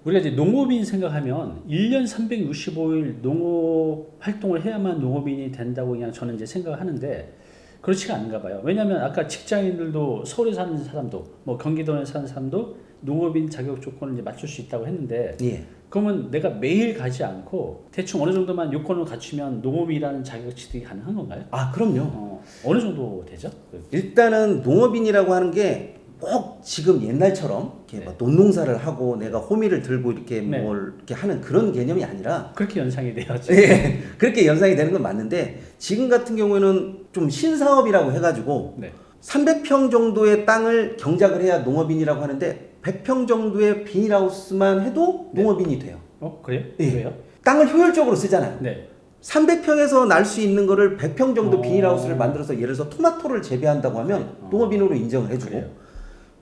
우리가 이제 농업인 생각하면 1년 365일 농업 활동을 해야만 농업인이 된다고 그냥 저는 이제 생각을 하는데 그렇지가 않은가 봐요. 왜냐하면 아까 직장인들도 서울에 사는 사람도 뭐 경기도에 사는 사람도 농업인 자격 조건을 이제 맞출 수 있다고 했는데 예. 그러면 내가 매일 가지 않고 대충 어느 정도만 요건을 갖추면 농업이라는 자격 취득이 가능한 건가요? 아, 그럼요. 어느 정도 되죠? 일단은 농업인이라고 하는 게 꼭 지금 옛날처럼 이렇게 네. 막 논농사를 하고 내가 호미를 들고 이렇게 네. 뭘 이렇게 하는 그런 개념이 아니라 그렇게 연상이 돼야죠. 예, 그렇게 연상이 되는 건 맞는데 지금 같은 경우에는 좀 신사업이라고 해가지고 네. 300평 정도의 땅을 경작을 해야 농업인이라고 하는데 100평 정도의 비닐하우스만 해도 네. 농업인이 돼요. 그래요? 예. 왜요? 땅을 효율적으로 쓰잖아요. 네. 300평에서 날 수 있는 거를 100평 정도 어. 비닐하우스를 만들어서 예를 들어서 토마토를 재배한다고 하면 농업인으로 인정을 해주고 그래요.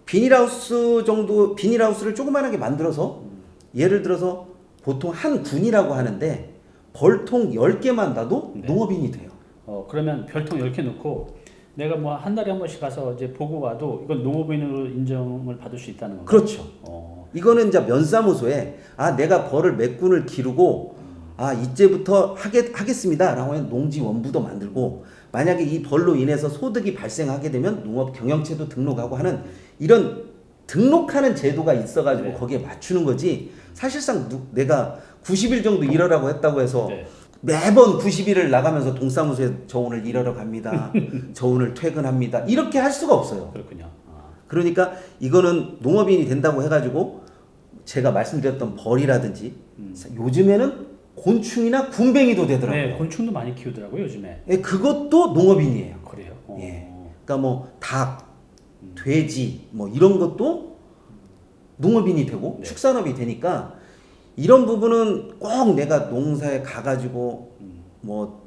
비닐하우스를 조그만하게 만들어서 예를 들어서 보통 한 군이라고 하는데 벌통 10개만 놔도 네. 농업인이 돼요. 그러면 별통 10개 넣고 내가 뭐 한 달에 한 번씩 가서 이제 보고 와도 이건 농업인으로 인정을 받을 수 있다는 건가요? 그렇죠. 이거는 이제 면사무소에 내가 벌을 몇 군을 기르고 이제부터 하겠습니다라고 하면 농지원부도 만들고 만약에 이 벌로 인해서 소득이 발생하게 되면 농업 경영체도 등록하고 하는 이런 등록하는 제도가 있어가지고 네. 거기에 맞추는 거지. 사실상 내가 90일 정도 일하라고 했다고 해서 네. 매번 90일을 나가면서 동사무소에 저 오늘 일하러 갑니다. 저 오늘 퇴근합니다. 이렇게 할 수가 없어요. 그렇군요. 그러니까 이거는 농업인이 된다고 해가지고 제가 말씀드렸던 벌이라든지 요즘에는 곤충이나 군뱅이도 되더라고요. 네, 곤충도 많이 키우더라고요 요즘에. 예, 그것도 농업인이에요. 그래요? 예. 그러니까 뭐 닭, 돼지 뭐 이런 것도 농업인이 되고 네. 축산업이 되니까 이런 부분은 꼭 내가 농사에 가가지고 뭐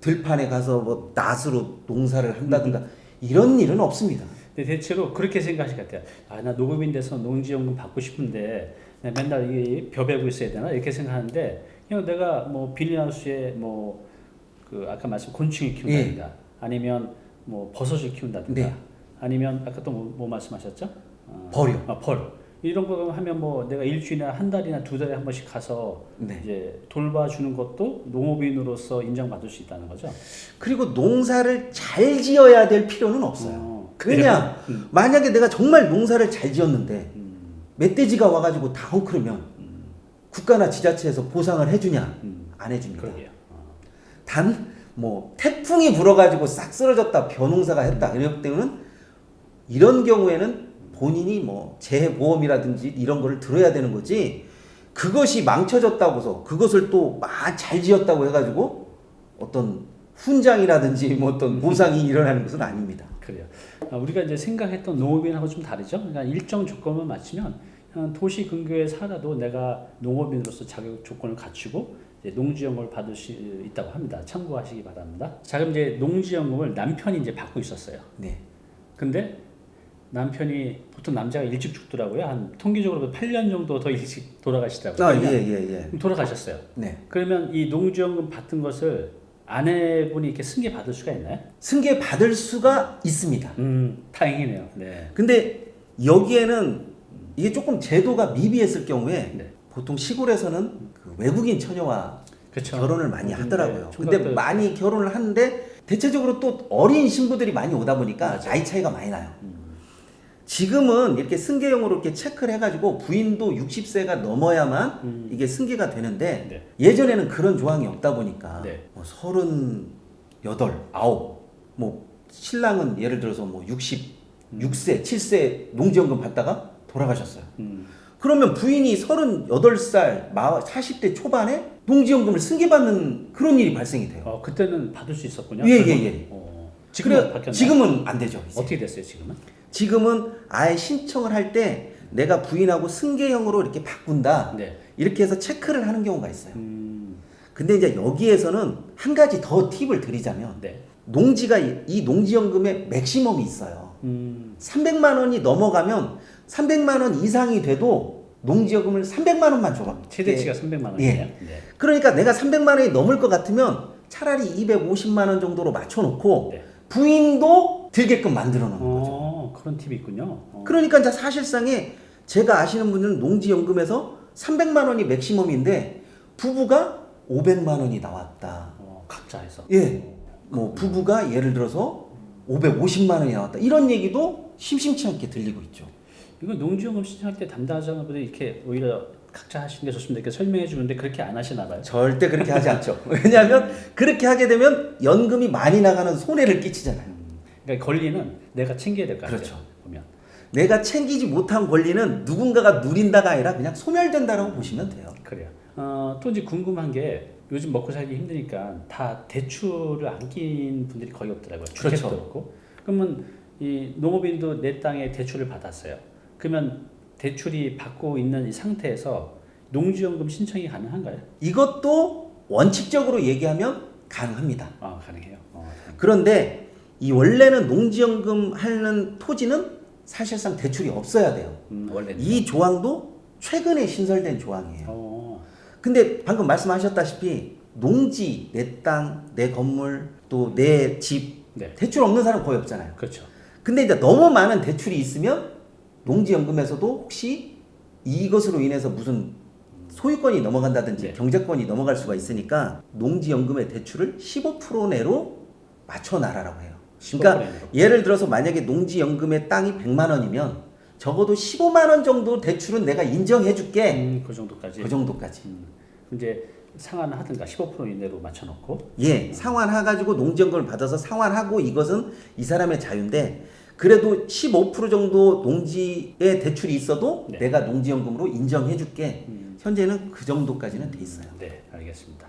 들판에 가서 뭐 낫으로 농사를 한다든가 이런 일은 없습니다. 근데 대체로 그렇게 생각하실 것 같아요. 나 농업인 돼서 농지연금 받고 싶은데 맨날 이 벼베고 있어야 되나 이렇게 생각하는데 그냥 내가 뭐 비닐하우스에 뭐 그 아까 말씀 곤충을 키운다든가 아니면 뭐 버섯을 키운다든가 네. 아니면 아까 또 뭐 말씀하셨죠? 벌이요. 벌. 이런 거 하면 뭐 내가 일주일이나 한 달이나 두 달에 한 번씩 가서 네. 이제 돌봐주는 것도 농업인으로서 인정받을 수 있다는 거죠. 그리고 농사를 잘 지어야 될 필요는 없어요. 왜냐? 만약에 내가 정말 농사를 잘 지었는데 멧돼지가 와가지고 다 헝클으면 국가나 지자체에서 보상을 해주냐? 안 해줍니다. 그러게요. 단 뭐 태풍이 불어가지고 싹 쓰러졌다 벼농사가 했다 이럴 때는 이런 경우에는 본인이 뭐 재보험이라든지 이런 거를 들어야 되는 거지 그것이 망쳐졌다고 해서 그것을 또 잘 지었다고 해가지고 어떤 훈장이라든지 뭐 어떤 보상이 일어나는 것은 아닙니다. 그래요. 우리가 이제 생각했던 농업인하고 좀 다르죠. 그러니까 일정 조건만 맞추면 그냥 도시 근교에 살아도 내가 농업인으로서 자격 조건을 갖추고 이제 농지연금을 받을 수 있다고 합니다. 참고하시기 바랍니다. 자, 그럼 이제 농지연금을 남편이 이제 받고 있었어요. 네. 근데 남편이 보통 남자가 일찍 죽더라고요. 한 통계적으로 8년 정도 더 일찍 돌아가시더라고요. 예. 돌아가셨어요. 네. 그러면 이 농지연금 받은 것을 아내분이 이렇게 승계 받을 수가 있나요? 승계 받을 수가 있습니다. 다행이네요. 네. 근데 여기에는 이게 조금 제도가 미비했을 경우에 네. 보통 시골에서는 그 외국인 처녀와 그쵸. 결혼을 많이 하더라고요. 네, 근데 총각들. 많이 결혼을 하는데 대체적으로 또 어린 신부들이 많이 오다 보니까 맞아요. 나이 차이가 많이 나요. 지금은 이렇게 승계용으로 이렇게 체크를 해가지고 부인도 60세가 넘어야만 이게 승계가 되는데 네. 예전에는 그런 조항이 없다 보니까 네. 뭐 38, 9, 뭐 신랑은 예를 들어서 뭐 66세, 7세 농지연금 받다가 돌아가셨어요. 그러면 부인이 38살, 40대 초반에 농지연금을 승계받는 그런 일이 발생이 돼요. 그때는 받을 수 있었군요. 예. 지금은 바뀌었나요? 지금은 안 되죠. 이제. 어떻게 됐어요, 지금은? 지금은 아예 신청을 할 때 내가 부인하고 승계형으로 이렇게 바꾼다. 네. 이렇게 해서 체크를 하는 경우가 있어요. 근데 이제 여기에서는 한 가지 더 팁을 드리자면 네. 농지가 이 농지연금의 맥시멈이 있어요. 300만 원이 넘어가면 300만 원 이상이 돼도 농지연금을 300만 원만 줘봐. 최대치가 300만 원이에요. 예. 네. 그러니까 내가 300만 원이 넘을 것 같으면 차라리 250만 원 정도로 맞춰놓고 네. 부인도 들게끔 만들어 놓는 거죠. 그런 팁이 있군요. 그러니까 이제 사실상에 제가 아시는 분들은 농지연금에서 300만 원이 맥시멈인데 부부가 500만 원이 나왔다. 각자 해서. 예. 뭐 부부가 예를 들어서 550만 원이 나왔다. 이런 얘기도 심심치 않게 들리고 있죠. 이건 농지연금 신청할 때 담당자분들이 이렇게 오히려 각자 하시는 게 좋습니다. 이렇게 설명해 주는데 그렇게 안 하시나 봐요. 절대 그렇게 하지 않죠. 왜냐하면 그렇게 하게 되면 연금이 많이 나가는 손해를 끼치잖아요. 그러니까 권리는 내가 챙겨야 될 것 같아요. 그렇죠. 보면. 내가 챙기지 못한 권리는 누군가가 누린다가 아니라 그냥 소멸된다라고 보시면 돼요. 그래요. 또 이제 궁금한 게 요즘 먹고 살기 힘드니까 다 대출을 안 낀 분들이 거의 없더라고요. 주택도 그렇죠. 없고. 그러면 이 농업인도 내 땅에 대출을 받았어요. 그러면 대출이 받고 있는 이 상태에서 농지연금 신청이 가능한가요? 이것도 원칙적으로 얘기하면 가능합니다. 아, 가능해요. 그런데 이 원래는 농지연금 하는 토지는 사실상 대출이 없어야 돼요. 원래 이 조항도 최근에 신설된 조항이에요. 근데 근데 방금 말씀하셨다시피 농지, 내 땅, 내 건물, 또 내 집 네. 대출 없는 사람 거의 없잖아요. 그렇죠. 근데 이제 너무 많은 대출이 있으면 농지연금에서도 혹시 이것으로 인해서 무슨 소유권이 넘어간다든지 네. 경제권이 넘어갈 수가 있으니까 농지연금의 대출을 15% 내로 맞춰놔라라고 해요. 그러니까 15% 내로. 예를 들어서 만약에 농지연금의 땅이 100만 원이면 적어도 15만 원 정도 대출은 내가 인정해줄게. 그 정도까지. 그 정도까지. 이제 상환을 하든가 15% 이내로 맞춰놓고. 예, 상환해가지고 농지연금을 받아서 상환하고 이것은 이 사람의 자유인데 그래도 15% 정도 농지에 대출이 있어도 네. 내가 농지연금으로 인정해줄게. 현재는 그 정도까지는 돼 있어요. 네, 알겠습니다.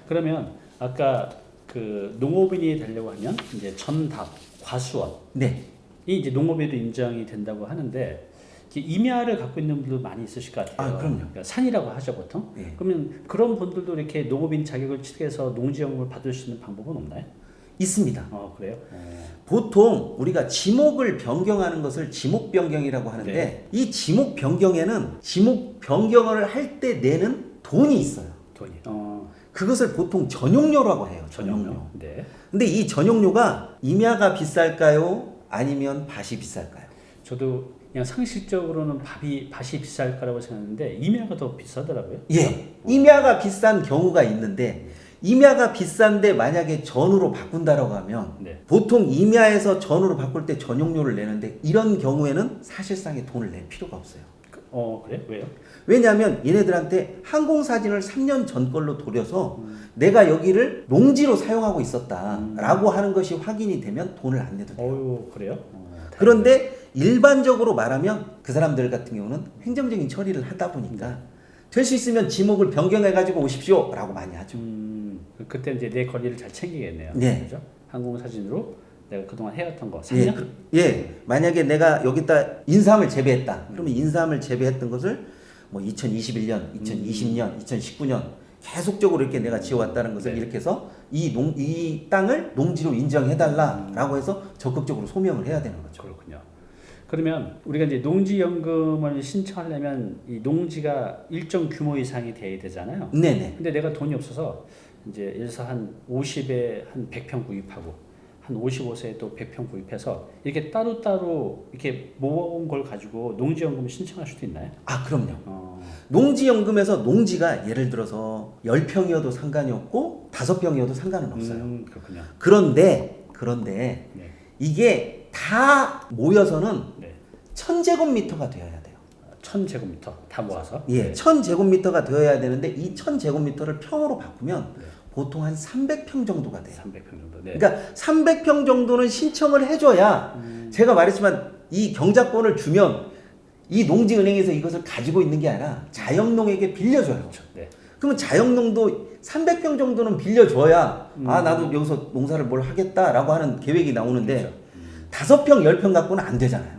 그러면 아까 그 농업인이 되려고 하면 이제 전답, 과수원 네, 이 이제 농업에도 인정이 된다고 하는데 이렇게 임야를 갖고 있는 분들 많이 있으실 것 같아요. 아, 그럼요. 그러니까 산이라고 하죠 보통. 네. 그러면 그런 분들도 이렇게 농업인 자격을 취득해서 농지연금을 받을 수 있는 방법은 없나요? 있습니다. 그래요? 보통 우리가 지목을 변경하는 것을 지목 변경이라고 하는데 네. 이 지목 변경에는 지목 변경을 할 때 내는 돈이 있어요. 돈이. 그것을 보통 전용료라고 해요. 전용료. 네. 근데 이 전용료가 임야가 비쌀까요? 아니면 밭이 비쌀까요? 저도 그냥 상식적으로는 밭이 비쌀 거라고 생각했는데 임야가 더 비싸더라고요. 예, 임야가 비싼 경우가 있는데 임야가 비싼데 만약에 전으로 바꾼다라고 하면 네. 보통 임야에서 전으로 바꿀 때 전용료를 내는데 이런 경우에는 사실상의 돈을 낼 필요가 없어요. 그래? 왜요? 왜냐하면 얘네들한테 항공사진을 3년 전 걸로 돌려서 내가 여기를 농지로 사용하고 있었다라고 하는 것이 확인이 되면 돈을 안 내도 돼요. 그래요? 그런데 일반적으로 말하면 그 사람들 같은 경우는 행정적인 처리를 하다 보니까 될 수 있으면 지목을 변경해 가지고 오십시오 라고 많이 하죠. 그때 이제 내 권리를 잘 챙기겠네요. 네. 그죠? 항공사진으로 내가 그동안 해왔던 거 예, 3년? 만약에 내가 여기다 인삼을 재배했다. 그러면 인삼을 재배했던 것을 뭐 2021년, 2020년, 2019년 계속적으로 이렇게 내가 지어왔다는 것을 네. 이렇게 해서 이 땅을 농지로 인정해달라라고 해서 적극적으로 소명을 해야 되는 거죠. 그렇군요. 그러면 우리가 이제 농지연금을 신청하려면 이 농지가 일정 규모 이상이 돼야 되잖아요. 네네. 근데 내가 돈이 없어서 이제 예를 들어서 한 50에 한 100평 구입하고 한 55세에 또 100평 구입해서 이렇게 따로따로 이렇게 모아온 걸 가지고 농지연금을 신청할 수도 있나요? 아, 그럼요. 농지연금에서 농지가 예를 들어서 10평이어도 상관이 없고 5평이어도 상관은 없어요. 그렇군요. 그런데 네. 이게 다 모여서는 네. 1000제곱미터가 되어야 돼요. 1000제곱미터 다 모아서. 예, 네. 1000제곱미터가 되어야 되는데 이 1000제곱미터를 평으로 바꾸면 네. 보통 한 300평 정도가 돼요. 300평 정도. 네. 그러니까 300평 정도는 신청을 해줘야 제가 말했지만 이 경작권을 주면 이 농지은행에서 이것을 가지고 있는 게 아니라 자영농에게 빌려줘요. 그렇죠. 네. 그러면 자영농도 300평 정도는 빌려줘야 나도 여기서 농사를 뭘 하겠다라고 하는 계획이 나오는데 그렇죠. 5평, 10평 갖고는 안 되잖아요.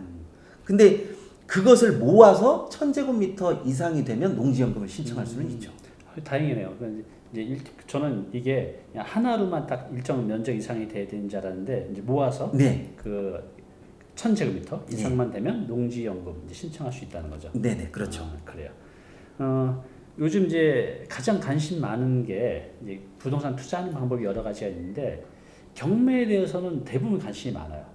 근데 그것을 모아서 1000제곱미터 이상이 되면 농지연금을 신청할 수는 있죠. 다행이네요. 이제 저는 이게 그냥 하나로만 딱 일정 면적 이상이 돼야 되는 줄 알았는데 이제 모아서 네. 그 1000제곱미터 이상만 되면 농지연금 이제 신청할 수 있다는 거죠. 네네, 그렇죠. 그래요. 요즘 이제 가장 관심 많은 게 이제 부동산 투자하는 방법이 여러 가지가 있는데 경매에 대해서는 대부분 관심이 많아요.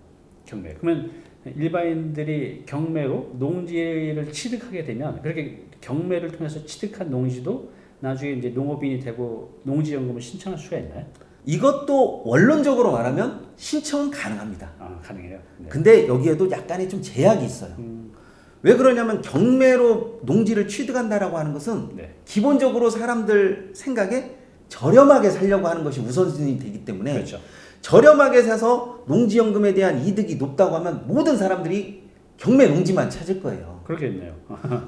경매. 그러면 일반인들이 경매로 농지를 취득하게 되면 그렇게 경매를 통해서 취득한 농지도 나중에 이제 농업인이 되고 농지연금을 신청할 수가 있나요? 이것도 원론적으로 말하면 신청은 가능합니다. 아, 가능해요. 네. 근데 여기에도 약간의 좀 제약이 있어요. 왜 그러냐면 경매로 농지를 취득한다라고 하는 것은 네. 기본적으로 사람들 생각에 저렴하게 살려고 하는 것이 우선순위 되기 때문에 그렇죠. 저렴하게 사서 농지연금에 대한 이득이 높다고 하면 모든 사람들이 경매 농지만 찾을 거예요. 그렇겠네요.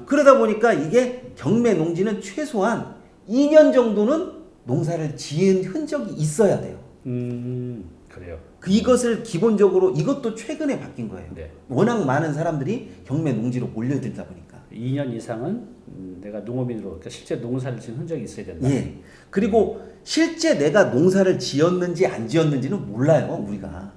그러다 보니까 이게 경매 농지는 최소한 2년 정도는 농사를 지은 흔적이 있어야 돼요. 그래요. 이것을 기본적으로 이것도 최근에 바뀐 거예요. 네. 워낙 많은 사람들이 경매 농지로 몰려들다 보니까. 2년 이상은 내가 농업인으로 그러니까 실제 농사를 지은 흔적이 있어야 된다. 예. 그리고 실제 내가 농사를 지었는지 안 지었는지는 몰라요, 우리가.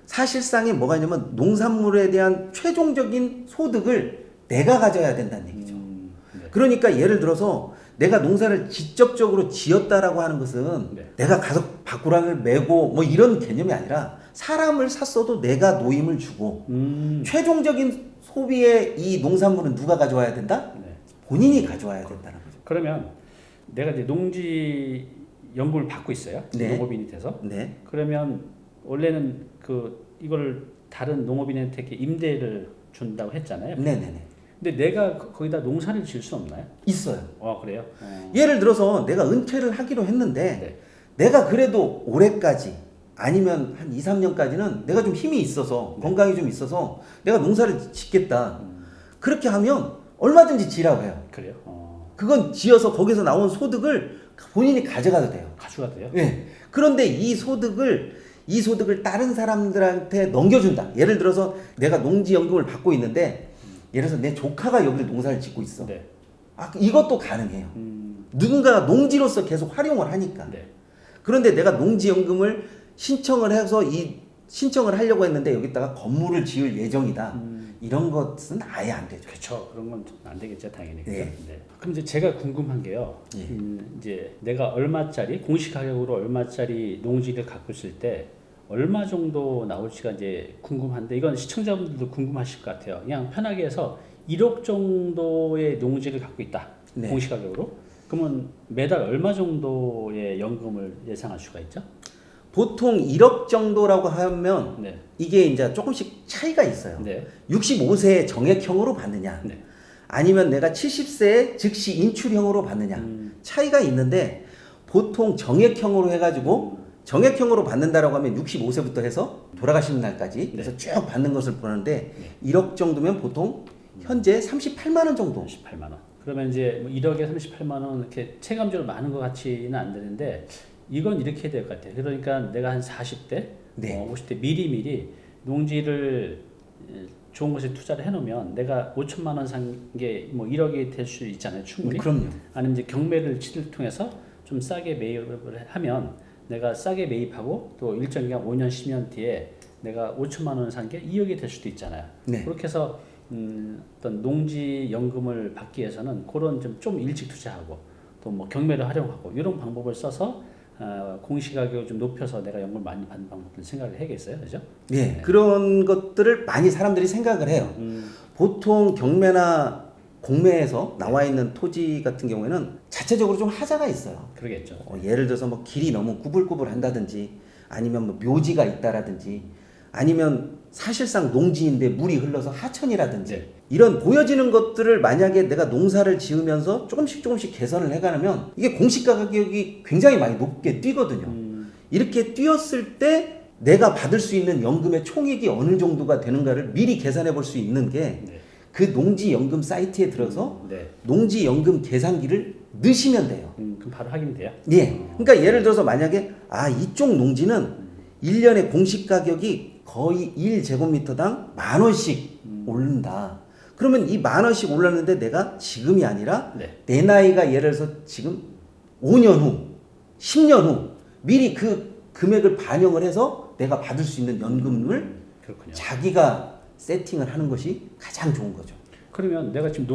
사실상에 뭐가 있냐면 농산물에 대한 최종적인 소득을 내가 가져야 된다는 얘기죠. 네. 그러니까 예를 들어서 내가 농사를 직접적으로 지었다라고 하는 것은 네. 내가 가서 바꾸랑을 메고 뭐 이런 개념이 아니라 사람을 샀어도 내가 노임을 주고 최종적인 소비의 이 농산물은 누가 가져와야 된다? 네. 본인이 가져와야 된다는 거죠. 그러면 내가 이제 농지 연금을 받고 있어요. 네. 농업인이 돼서. 네. 그러면 원래는 이걸 다른 농업인한테 이렇게 임대를 준다고 했잖아요. 네네네. 근데 내가 거기다 농사를 지을 수 없나요? 있어요. 그래요? 예를 들어서 내가 은퇴를 하기로 했는데 네. 내가 그래도 올해까지 아니면 한 2, 3년까지는 내가 좀 힘이 있어서 네. 건강이 좀 있어서 내가 농사를 짓겠다. 그렇게 하면 얼마든지 지라고 해요. 그래요? 그건 지어서 거기서 나온 소득을 본인이 가져가도 돼요. 가져가 돼요? 네. 그런데 이 소득을 다른 사람들한테 넘겨준다. 예를 들어서 내가 농지연금을 받고 있는데 예를 들어서 내 조카가 여기를 농사를 짓고 있어. 네. 이것도 가능해요. 누군가가 농지로서 계속 활용을 하니까. 네. 그런데 내가 농지연금을 신청을 해서 신청을 하려고 했는데 여기다가 건물을 지을 예정이다. 이런 것은 아예 안 되죠. 그렇죠. 그런 건 안 되겠죠, 당연히. 네. 네. 그럼 이제 제가 궁금한 게요. 예. 이제 내가 얼마짜리 공시 가격으로 얼마짜리 농지를 갖고 있을 때 얼마 정도 나올지가 이제 궁금한데 이건 시청자분들도 궁금하실 것 같아요. 그냥 편하게 해서 1억 정도의 농지를 갖고 있다. 네. 공시 가격으로. 그러면 매달 얼마 정도의 연금을 예상할 수가 있죠? 보통 1억 정도라고 하면 네. 이게 이제 조금씩 차이가 있어요. 네. 65세에 정액형으로 받느냐 네. 아니면 내가 70세에 즉시 인출형으로 받느냐 차이가 있는데 보통 정액형으로 해가지고 정액형으로 받는다라고 하면 65세부터 해서 돌아가시는 날까지 그래서 쭉 받는 것을 보는데 1억 정도면 보통 현재 38만 원 정도. 38만 원. 그러면 이제 뭐 1억에 38만 원 이렇게 체감적으로 많은 것 같지는 안 되는데 이건 이렇게 해야 될 것 같아요. 그러니까 내가 한 40대, 네. 50대 미리 농지를 좋은 곳에 투자를 해놓으면 내가 5천만 원 산 게 뭐 1억이 될 수 있잖아요, 충분히. 그럼요. 아니면 이제 경매를 통해서 좀 싸게 매입을 하면 내가 싸게 매입하고 또 일정 기간 5년, 10년 뒤에 내가 5천만 원 산 게 2억이 될 수도 있잖아요. 네. 그렇게 해서 어떤 농지 연금을 받기 위해서는 그런 좀 일찍 투자하고 또 뭐 경매를 활용하고 이런 방법을 써서 공시가격을 좀 높여서 내가 연금을 많이 받는 방법을 생각을 해야겠어요, 그죠? 네, 네. 그런 것들을 많이 사람들이 생각을 해요. 보통 경매나 공매에서 나와 있는 토지 같은 경우에는 자체적으로 좀 하자가 있어요. 그러겠죠. 예를 들어서 뭐 길이 너무 구불구불한다든지 아니면 뭐 묘지가 있다라든지 아니면 사실상 농지인데 물이 흘러서 하천이라든지 네. 이런 보여지는 것들을 만약에 내가 농사를 지으면서 조금씩 개선을 해가면 이게 공시가 가격이 굉장히 많이 높게 뛰거든요. 이렇게 뛰었을 때 내가 받을 수 있는 연금의 총액이 어느 정도가 되는가를 미리 계산해 볼 수 있는 게 그 농지연금 사이트에 들어서 네. 농지연금 계산기를 넣으시면 돼요. 그럼 바로 확인이 돼요? 예. 그러니까 예를 들어서 만약에 이쪽 농지는 1년에 공시 가격이 거의 1제곱미터당 10,000원씩 오른다. 그러면 이 10,000원씩 올랐는데 내가 지금이 아니라 네. 내 나이가 예를 들어서 지금 5년 후, 10년 후 미리 그 금액을 반영을 해서 내가 받을 수 있는 연금을 그렇군요. 자기가 세팅을 하는 것이 가장 좋은 거죠. 그러면 내가 지금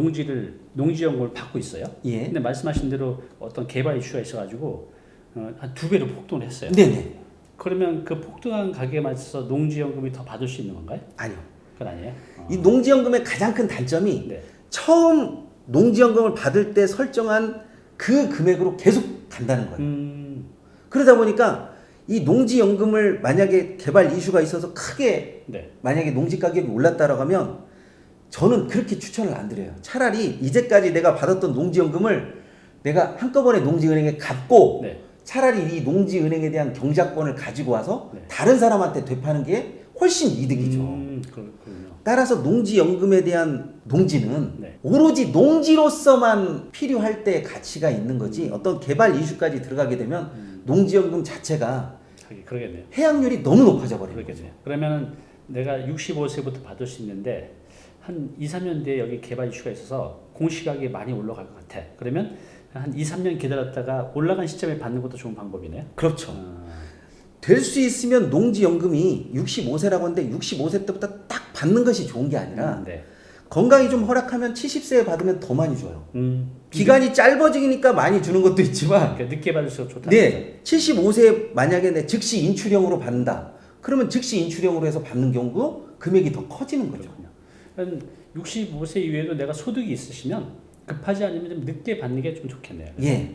농지연금을 받고 있어요. 예. 근데 말씀하신 대로 어떤 개발 이슈가 있어가지고 한 2배로 폭등을 했어요. 네네. 그러면 그 폭등한 가격에 맞춰서 농지연금이 더 받을 수 있는 건가요? 아니요. 그건 아니에요. 이 농지연금의 가장 큰 단점이 네. 처음 농지연금을 받을 때 설정한 그 금액으로 계속 간다는 거예요. 그러다 보니까 이 농지연금을 만약에 개발 이슈가 있어서 크게 네. 만약에 농지 가격이 올랐다라고 하면 저는 그렇게 추천을 안 드려요. 차라리 이제까지 내가 받았던 농지연금을 내가 한꺼번에 농지은행에 갚고 네. 차라리 이 농지은행에 대한 경작권을 가지고 와서 네. 다른 사람한테 되파는 게 훨씬 이득이죠. 그렇군요. 따라서 농지연금에 대한 농지는 네. 오로지 농지로서만 필요할 때 가치가 있는 거지 어떤 개발 이슈까지 들어가게 되면 농지연금 자체가 하긴 그러겠네요. 해약률이 너무 높아져 버리는 거죠. 그러겠네요. 그러면 내가 65세부터 받을 수 있는데 한 2, 3년 뒤에 여기 개발 이슈가 있어서 공시가격이 많이 올라갈 것 같아. 그러면 한 2, 3년 기다렸다가 올라간 시점에 받는 것도 좋은 방법이네요. 그렇죠. 될 수 있으면 농지연금이 65세라고 하는데 65세 때부터 딱 받는 것이 좋은 게 아니라 네. 건강이 좀 허락하면 70세에 받으면 더 많이 줘요. 기간이 짧아지니까 많이 주는 것도 있지만 그러니까 늦게 받을수록 좋다. 네, 75세 만약에 내 즉시 인출형으로 받는다. 그러면 즉시 인출형으로 해서 받는 경우 금액이 더 커지는 거죠. 그렇군요. 65세 이후에도 내가 소득이 있으시면 급하지 않으면 좀 늦게 받는 게 좀 좋겠네요. 예.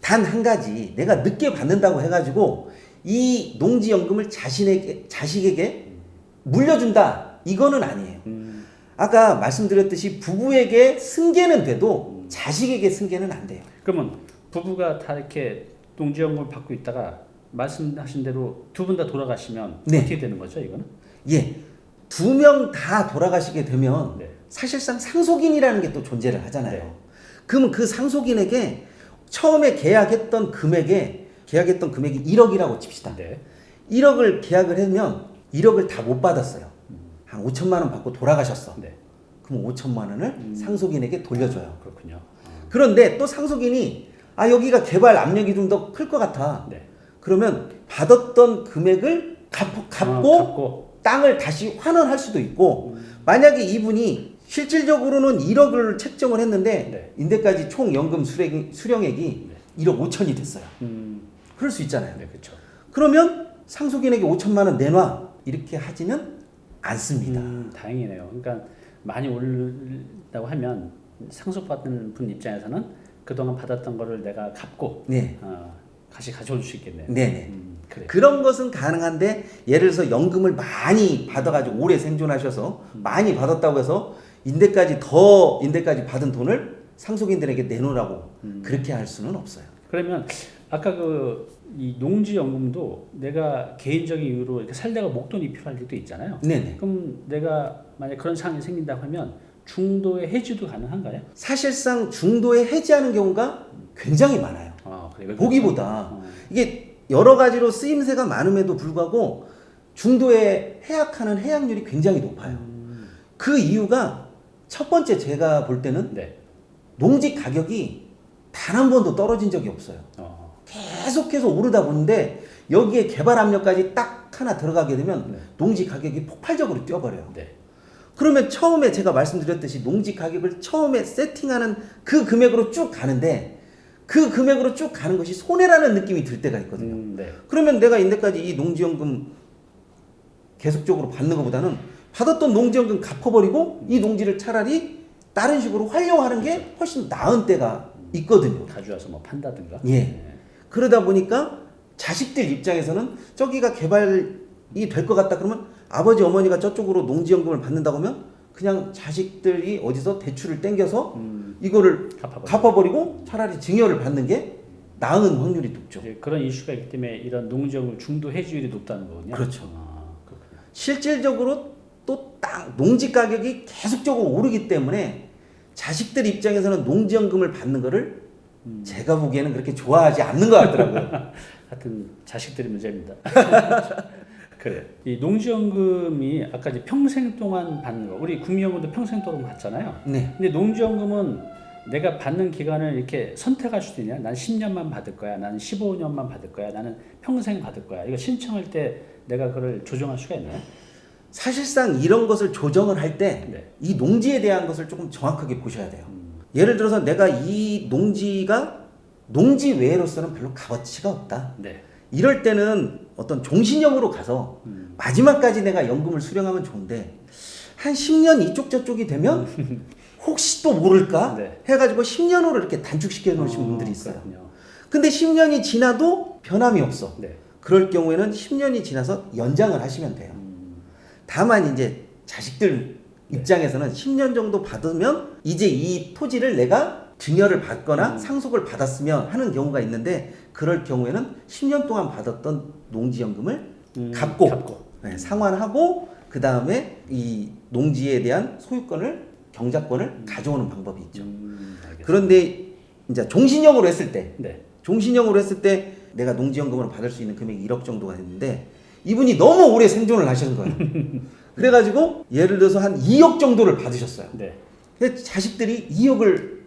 단 한 가지 내가 늦게 받는다고 해가지고 이 농지연금을 자식에게 물려준다. 이거는 아니에요. 아까 말씀드렸듯이 부부에게 승계는 돼도 자식에게 승계는 안 돼요. 그러면 부부가 다 이렇게 농지연금을 받고 있다가 말씀하신 대로 두 분 다 돌아가시면 네. 어떻게 되는 거죠, 이거는? 예. 두 명 다 돌아가시게 되면 네. 사실상 상속인이라는 게 또 존재를 하잖아요. 네. 그럼 그 상속인에게 처음에 계약했던 금액이 1억이라고 칩시다. 네. 1억을 계약을 하면 1억을 다 못 받았어요. 한 5천만 원 받고 돌아가셨어. 네. 그럼 5천만 원을 상속인에게 돌려줘요. 그렇군요. 그런데 또 상속인이 여기가 개발 압력이 좀 더 클 것 같아. 네. 그러면 받았던 금액을 갚고 땅을 다시 환원할 수도 있고 만약에 이분이 실질적으로는 1억을 책정을 했는데 네. 인대까지 총 연금 수령액이 1억 5천이 됐어요. 그럴 수 있잖아요. 네, 그렇죠. 그러면 상속인에게 5천만 원 내놔 이렇게 하지는 않습니다. 다행이네요. 그러니까 많이 오른다고 하면 상속받는 분 입장에서는 그동안 받았던 거를 내가 갚고 네. 다시 가져올 수 있겠네요. 네네. 그래. 그런 것은 가능한데 예를 들어서 연금을 많이 받아가지고 오래 생존하셔서 많이 받았다고 해서 인대까지 받은 돈을 상속인들에게 내놓으라고 그렇게 할 수는 없어요. 그러면 아까 이 농지연금도 내가 개인적인 이유로 이렇게 살다가 목돈이 필요할 때도 있잖아요. 네네. 그럼 내가 만약 그런 상황이 생긴다고 하면 중도의 해지도 가능한가요? 사실상 중도에 해지하는 경우가 굉장히 많아요. 그래요? 보기보다 이게 여러 가지로 쓰임새가 많음에도 불구하고 중도에 해약하는 해약률이 굉장히 높아요. 그 이유가 첫 번째 제가 볼 때는 네. 농지 가격이 단 한 번도 떨어진 적이 없어요. 계속해서 오르다 보는데 여기에 개발 압력까지 딱 하나 들어가게 되면 농지 가격이 폭발적으로 뛰어버려요. 네. 그러면 처음에 제가 말씀드렸듯이 농지 가격을 처음에 세팅하는 그 금액으로 쭉 가는데 그 금액으로 쭉 가는 것이 손해라는 느낌이 들 때가 있거든요. 네. 그러면 내가 인데까지 이 농지연금 계속적으로 받는 것보다는 받았던 농지연금 갚아버리고 이 농지를 차라리 다른 식으로 활용하는 게 훨씬 나은 때가 있거든요. 가져와서 뭐 판다든가. 예. 네. 그러다 보니까 자식들 입장에서는 저기가 개발이 될 것 같다 그러면 아버지 어머니가 저쪽으로 농지연금을 받는다고 하면 그냥 자식들이 어디서 대출을 땡겨서 이거를 갚아버리고 차라리 증여를 받는 게 나은 확률이 높죠. 그런 이슈가 있기 때문에 이런 농지연금 중도 해지율이 높다는 거군요. 그렇죠. 그렇군요. 실질적으로 또 농지 가격이 계속적으로 오르기 때문에 자식들 입장에서는 농지연금을 받는 거를 제가 보기에는 그렇게 좋아하지 않는 것 같더라고요. 하여튼 자식들이 문제입니다. 그래. 이 농지연금이 아까 이제 평생 동안 받는 거. 우리 국민연금도 평생 동안 받잖아요. 네. 근데 농지연금은 내가 받는 기간을 이렇게 선택할 수도 있냐? 난 10년만 받을 거야. 나는 15년만 받을 거야. 나는 평생 받을 거야. 이거 신청할 때 내가 그걸 조정할 수가 있나요? 사실상 이런 것을 조정을 할 때 이 농지에 대한 것을 조금 정확하게 보셔야 돼요. 예를 들어서 내가 이 농지가 농지 외로서는 별로 값어치가 없다. 네. 이럴 때는 어떤 종신형으로 가서 마지막까지 내가 연금을 수령하면 좋은데 한 10년 이쪽 저쪽이 되면 혹시 또 모를까 네. 해가지고 10년으로 이렇게 단축시켜 놓으신 분들이 있어요. 그렇군요. 근데 10년이 지나도 변함이 없어. 네. 그럴 경우에는 10년이 지나서 연장을 하시면 돼요. 다만 이제 자식들 입장에서는 10년 정도 받으면 이제 이 토지를 내가 증여를 받거나 상속을 받았으면 하는 경우가 있는데, 그럴 경우에는 10년 동안 받았던 농지연금을 갚고. 네, 상환하고 그 다음에 이 농지에 대한 소유권을, 경작권을 가져오는 방법이 있죠. 알겠습니다. 그런데 이제 종신형으로 했을 때, 네. 종신형으로 했을 때 내가 농지연금으로 받을 수 있는 금액이 1억 정도가 됐는데 이분이 너무 오래 생존을 하시는 거예요. 그래가지고 예를 들어서 한 2억 정도를 받으셨어요. 네. 근데 자식들이 2억을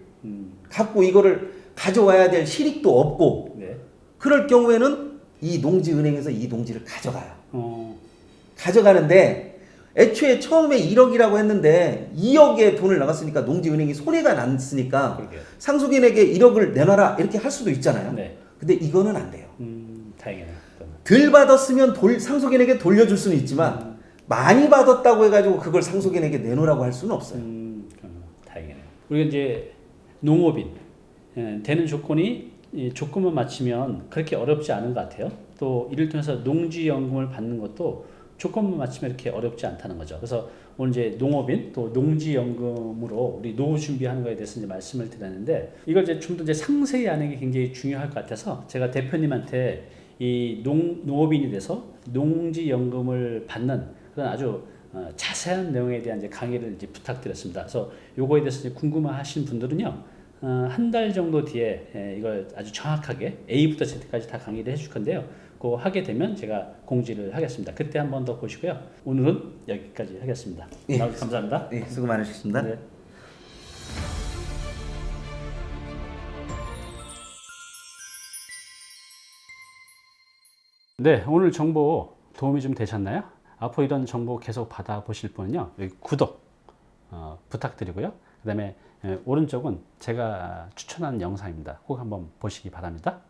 갖고 이거를 가져와야 될 실익도 없고, 네. 그럴 경우에는 이 농지은행에서 이 농지를 가져가요. 어. 가져가는데 애초에 처음에 1억이라고 했는데 2억의 돈을 나갔으니까 농지은행이 손해가 났으니까 그러게요. 상속인에게 1억을 내놔라 이렇게 할 수도 있잖아요. 네. 근데 이거는 안 돼요. 다행이네요. 덜 받았으면 상속인에게 돌려줄 수는 있지만 많이 받았다고 해가지고 그걸 상속인에게 내놓으라고 할 수는 없어요. 다행이네요. 우리가 이제 농업인 되는 조건이 이 조건만 맞추면 그렇게 어렵지 않은 것 같아요. 또 이를 통해서 농지연금을 받는 것도 조건만 맞추면 이렇게 어렵지 않다는 거죠. 그래서 오늘 이제 농업인 또 농지연금으로 우리 노후 준비하는 거에 대해서 이제 말씀을 드렸는데, 이걸 이제 좀 더 이제 상세히 아는 게 굉장히 중요할 것 같아서 제가 대표님한테 이 농업인이 돼서 농지연금을 받는 그런 아주 자세한 내용에 대한 이제 강의를 이제 부탁드렸습니다. 그래서 요거에 대해서 이제 궁금하신 분들은요, 한 달 정도 뒤에 이걸 아주 정확하게 A부터 Z까지 다 강의를 해줄 건데요. 그거 하게 되면 제가 공지를 하겠습니다. 그때 한 번 더 보시고요. 오늘은 여기까지 하겠습니다. 예. 감사합니다. 네, 수고 많으셨습니다. 네. 네, 오늘 정보 도움이 좀 되셨나요? 앞으로 이런 정보 계속 받아보실 분은요, 여기 구독 부탁드리고요. 그 다음에 오른쪽은 제가 추천하는 영상입니다. 꼭 한번 보시기 바랍니다.